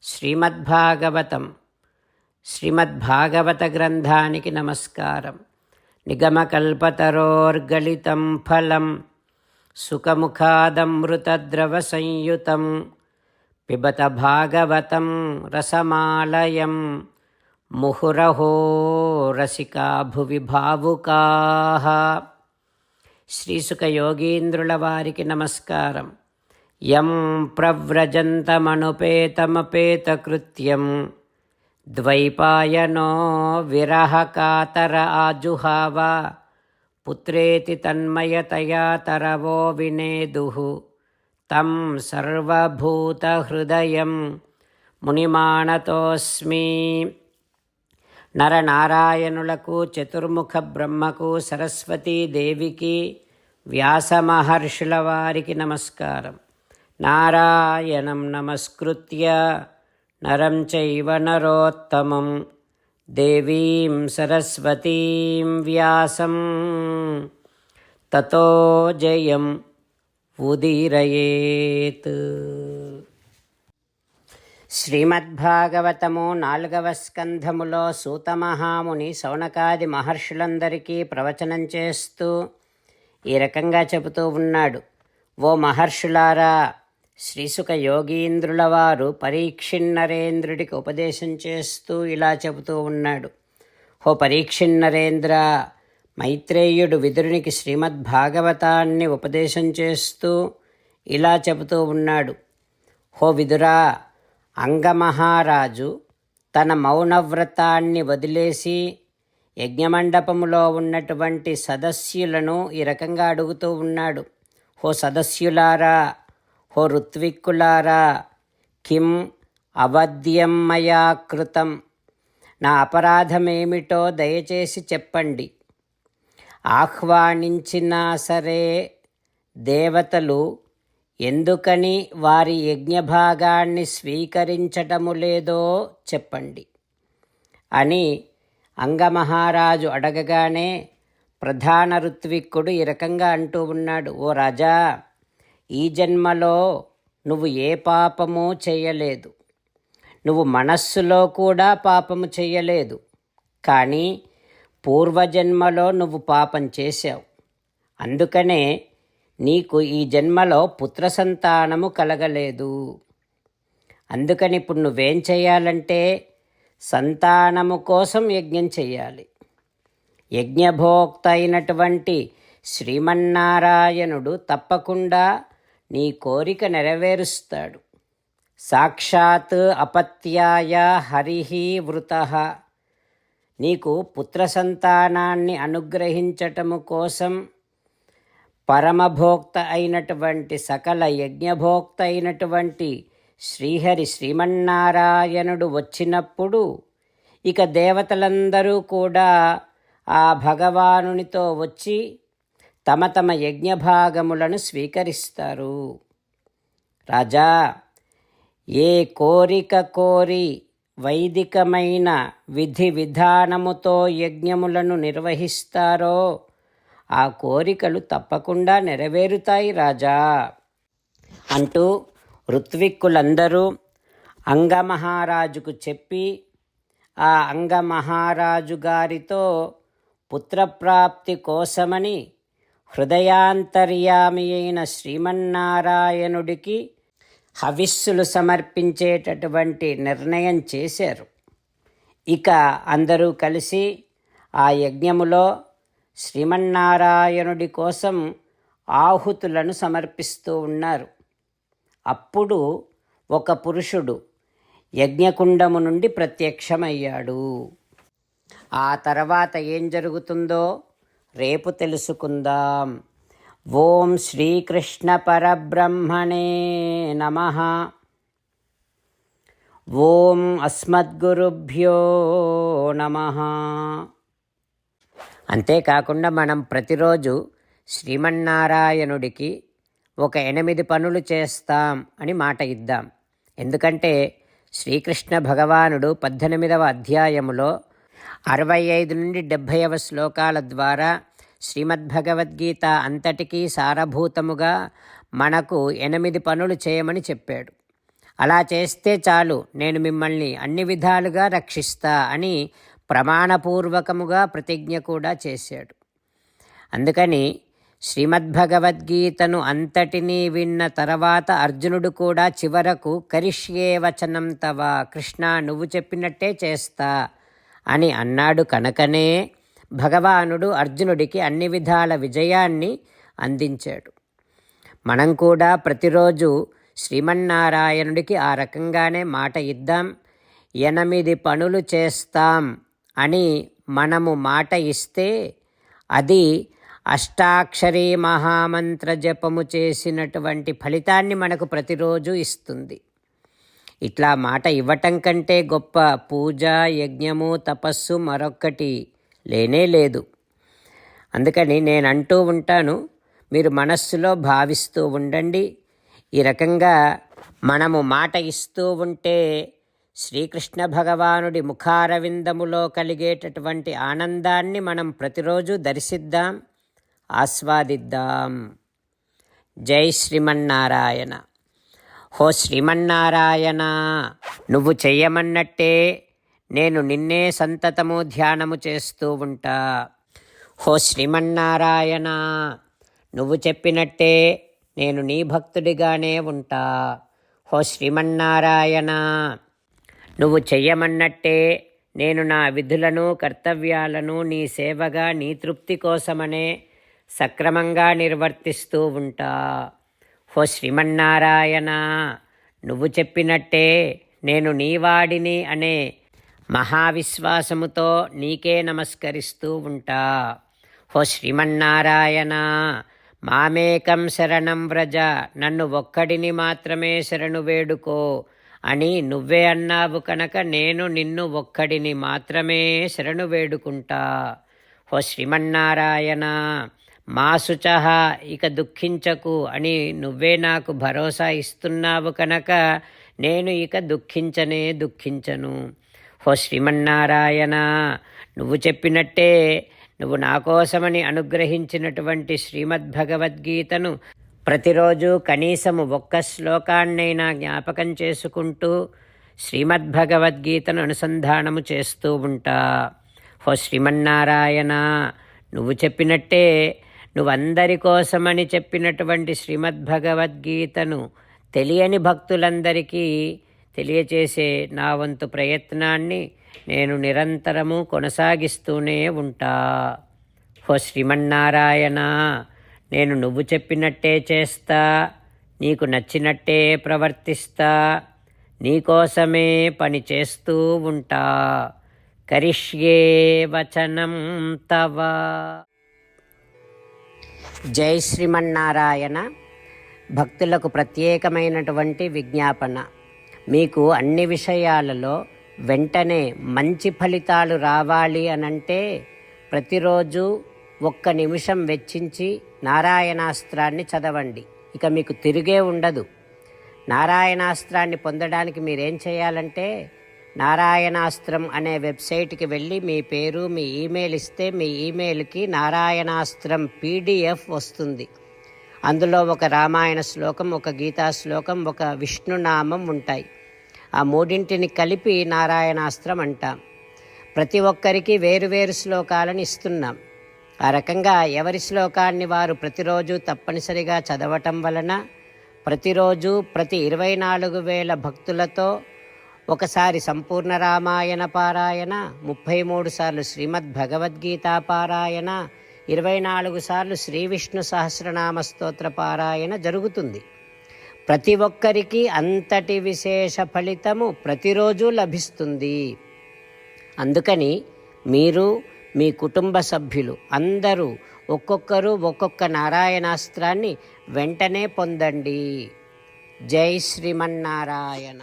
శ్రీమద్భాగవతం శ్రీమద్భాగవత గ్రంథానికి నమస్కారం. నిగమకల్పతరోర్గళితం ఫలం సుఖముఖాదమృతద్రవ సంయుతం పిబత భాగవతం రసమాలయం ముహురహో రసికా భువి భావుకాః. శ్రీసుఖ యోగీంద్రుల వారికి నమస్కారం. యం ప్రవ్రజంతమనుపేతమపేతకృత్యం ద్వైపాయనో విరహకాతర ఆజుహావ పుత్రేతి తన్మయతయా తరవో వినేదుః తం సర్వభూతహృదయం మునిమానతోస్మి. నరనారాయణులకు, చతుర్ముఖ బ్రహ్మకు, సరస్వతీదేవికి, వ్యాసమహర్షుల వారికి నమస్కారం. నారాయణం నమస్కృత్య నరం చైవ నరోత్తమం దేవీం సరస్వతీం వ్యాసం తతో జయం ఉదీరయేత్. శ్రీమద్భాగవతము 4వ స్కంధములో సూతమహాముని శౌనకాది మహర్షులందరికీ ప్రవచనం చేస్తూ ఈ రకంగా చెబుతూ ఉన్నాడు. ఓ మహర్షులారా, శ్రీసుఖ యోగీంద్రుల వారు పరీక్షిన్నరేంద్రుడికి ఉపదేశం చేస్తూ ఇలా చెబుతూ ఉన్నాడు. ఓ పరీక్షిన్నరేంద్ర, మైత్రేయుడు విదురునికి శ్రీమద్భాగవతాన్ని ఉపదేశం చేస్తూ ఇలా చెబుతూ ఉన్నాడు. హో విదురా, అంగమహారాజు తన మౌనవ్రతాన్ని వదిలేసి యజ్ఞమండపములో ఉన్నటువంటి సదస్యులను ఈ రకంగా అడుగుతూ ఉన్నాడు. హో సదస్యులారా, హో ఋత్విక్కులారా, కిం అవధ్యం మయా కృతం, నా అపరాధమేమిటో దయచేసి చెప్పండి. ఆహ్వానించినా సరే దేవతలు ఎందుకని వారి యజ్ఞభాగాన్ని స్వీకరించటము లేదో చెప్పండి అని అంగమహారాజు అడగగానే ప్రధాన ఋత్విక్కుడు ఈ రకంగా అంటూ ఉన్నాడు. ఓ రాజా, ఈ జన్మలో నువ్వు ఏ పాపము చేయలేదు, నువ్వు మనస్సులో కూడా పాపము చేయలేదు. కానీ పూర్వజన్మలో నువ్వు పాపం చేశావు. అందుకనే నీకు ఈ జన్మలో పుత్ర సంతానము కలగలేదు. అందుకని ఇప్పుడు నువ్వేం చేయాలంటే సంతానము కోసం యజ్ఞం చేయాలి. యజ్ఞభోక్త అయినటువంటి శ్రీమన్నారాయణుడు తప్పకుండా నీ కోరిక నెరవేరుస్తాడు. సాక్షాత్ అపత్యాయ హరిహి వృతః, నీకు పుత్ర సంతానాన్ని అనుగ్రహించటము కోసం పరమభోక్త అయినటువంటి సకల యజ్ఞభోక్త అయినటువంటి శ్రీహరి శ్రీమన్నారాయణుడు వచ్చినప్పుడు ఇక దేవతలందరూ కూడా ఆ భగవానునితో వచ్చి తమ తమ యజ్ఞభాగములను స్వీకరిస్తారు. రాజా, ఏ కోరిక కోరి వైదికమైన విధి విధానముతో యజ్ఞములను నిర్వహిస్తారో ఆ కోరికలు తప్పకుండా నెరవేరుతాయి రాజా అంటూ ఋత్విక్కులందరూ అంగమహారాజుకు చెప్పి ఆ అంగమహారాజు గారితో పుత్రప్రాప్తి కోసమని హృదయాంతర్యామి అయిన శ్రీమన్నారాయణుడికి హవిస్సులు సమర్పించేటటువంటి నిర్ణయం చేశారు. ఇక అందరూ కలిసి ఆ యజ్ఞములో శ్రీమన్నారాయణుడి కోసం ఆహుతులను సమర్పిస్తూ ఉన్నారు. అప్పుడు ఒక పురుషుడు యజ్ఞకుండము నుండి ప్రత్యక్షమయ్యాడు. ఆ తర్వాత ఏం జరుగుతుందో రేపు తెలుసుకుందాం. ఓం శ్రీకృష్ణ పరబ్రహ్మణే నమః. ఓం అస్మద్గురుభ్యో నమః. అంతేకాకుండా మనం ప్రతిరోజు శ్రీమన్నారాయణుడికి ఒక 8 పనులు చేస్తాం అని మాట ఇద్దాం. ఎందుకంటే శ్రీకృష్ణ భగవానుడు 18వ అధ్యాయములో 65 నుండి 70వ శ్లోకాల ద్వారా శ్రీమద్భగవద్గీత అంతటికీ సారభూతముగా మనకు 8 పనులు చేయమని చెప్పాడు. అలా చేస్తే చాలు, నేను మిమ్మల్ని అన్ని విధాలుగా రక్షిస్తా అని ప్రమాణపూర్వకముగా ప్రతిజ్ఞ కూడా చేశాడు. అందుకని శ్రీమద్భగవద్గీతను అంతటినీ విన్న తర్వాత అర్జునుడు కూడా చివరకు కరిష్యే వచనం తవ, కృష్ణ నువ్వు చెప్పినట్టే చేస్తా అని అన్నాడు కనుకనే భగవానుడు అర్జునుడికి అన్ని విధాల విజయాన్ని అందించాడు. మనం కూడా ప్రతిరోజు శ్రీమన్నారాయణుడికి ఆ రకంగానే మాట ఇద్దాం. 8 పనులు చేస్తాం అని మనము మాట ఇస్తే అది అష్టాక్షరీ మహామంత్ర జపము చేసినటువంటి ఫలితాన్ని మనకు ప్రతిరోజు ఇస్తుంది. ఇట్లా మాట ఇవ్వటం కంటే గొప్ప పూజ, యజ్ఞము, తపస్సు మరొక్కటి లేనే లేదు. అందుకని నేను అంటూ ఉంటాను, మీరు మనస్సులో భావిస్తూ ఉండండి. ఈ రకంగా మనము మాట ఇస్తూ ఉంటే శ్రీకృష్ణ భగవానుడి ముఖారవిందములో కలిగేటటువంటి ఆనందాన్ని మనం ప్రతిరోజు దర్శిద్దాం, ఆస్వాదిద్దాం. జై శ్రీమన్నారాయణ. హో శ్రీమన్నారాయణ, నువ్వు చెయ్యమన్నట్టే నేను నిన్నే సంతతము ధ్యానము చేస్తూ ఉంటా. హో శ్రీమన్నారాయణ, నువ్వు చెప్పినట్టే నేను నీ భక్తుడిగానే ఉంటా. హో శ్రీమన్నారాయణ, నువ్వు చెయ్యమన్నట్టే నేను నా విధులను, కర్తవ్యాలను నీ సేవగా, నీ తృప్తి కోసమనే సక్రమంగా నిర్వర్తిస్తూ ఉంటా. హో శ్రీమన్నారాయణ, నువ్వు చెప్పినట్టే నేను నీవాడిని అనే మహావిశ్వాసముతో నీకే నమస్కరిస్తూ ఉంటా. హో శ్రీమన్నారాయణ, మామేకం శరణం వ్రజ, నన్ను ఒక్కడిని మాత్రమే శరణు వేడుకో అని నువ్వే అన్నావు కనుక నేను నిన్ను ఒక్కడిని మాత్రమే శరణు వేడుకుంటా. హో శ్రీమన్నారాయణ, మా శుచః, ఇక దుఃఖించకు అని నువ్వే నాకు భరోసా ఇస్తున్నావు కనుక నేను ఇక దుఃఖించను. హో శ్రీమన్నారాయణ, నువ్వు చెప్పినట్టే నువ్వు నా కోసమని అనుగ్రహించినటువంటి శ్రీమద్భగవద్గీతను ప్రతిరోజు కనీసము 1 శ్లోకాన్నైనా జ్ఞాపకం చేసుకుంటూ శ్రీమద్భగవద్గీతను అనుసంధానము చేస్తూ ఉంటా. హో శ్రీమన్నారాయణ, నువ్వు చెప్పినట్టే నువ్వందరి కోసమని చెప్పినటువంటి శ్రీమద్భగవద్గీతను తెలియని భక్తులందరికీ తెలియచేసే నా వంతు ప్రయత్నాన్ని నేను నిరంతరము కొనసాగిస్తూనే ఉంటా. హో శ్రీమన్నారాయణ, నేను నువ్వు చెప్పినట్టే చేస్తా, నీకు నచ్చినట్టే ప్రవర్తిస్తా, నీకోసమే పని చేస్తూ ఉంటా. కరిష్యే వచనం తవ. జై శ్రీమన్నారాయణ. భక్తులకు ప్రత్యేకమైనటువంటి విజ్ఞాపన. మీకు అన్ని విషయాలలో వెంటనే మంచి ఫలితాలు రావాలి అనంటే ప్రతిరోజు 1 నిమిషం వెచ్చించి నారాయణాస్త్రాన్ని చదవండి. ఇక మీకు తిరిగే ఉండదు. నారాయణాస్త్రాన్ని పొందడానికి మీరేం చేయాలంటే నారాయణాస్త్రం అనే వెబ్సైట్కి వెళ్ళి మీ పేరు, మీ ఈమెయిల్ ఇస్తే మీ ఈమెయిల్కి నారాయణాస్త్రం PDF వస్తుంది. అందులో ఒక రామాయణ శ్లోకం, ఒక గీతా శ్లోకం, ఒక విష్ణునామం ఉంటాయి. ఆ 3ంటిని కలిపి నారాయణాస్త్రం అంటాం. ప్రతి ఒక్కరికి వేరువేరు శ్లోకాలను ఇస్తున్నాం. ఆ రకంగా ఎవరి శ్లోకాన్ని వారు ప్రతిరోజు తప్పనిసరిగా చదవటం వలన ప్రతిరోజు ప్రతి 24,000 భక్తులతో ఒకసారి సంపూర్ణ రామాయణ పారాయణ, 33 సార్లు శ్రీమద్భగవద్గీత పారాయణ, 24 సార్లు శ్రీ విష్ణు సహస్రనామ స్తోత్ర పారాయణ జరుగుతుంది. ప్రతి ఒక్కరికి అంతటి విశేష ఫలితము ప్రతిరోజు లభిస్తుంది. అందుకని మీరు, మీ కుటుంబ సభ్యులు అందరూ ఒక్కొక్కరు ఒక్కొక్క నారాయణాస్త్రాన్ని వెంటనే పొందండి. జై శ్రీమన్నారాయణ.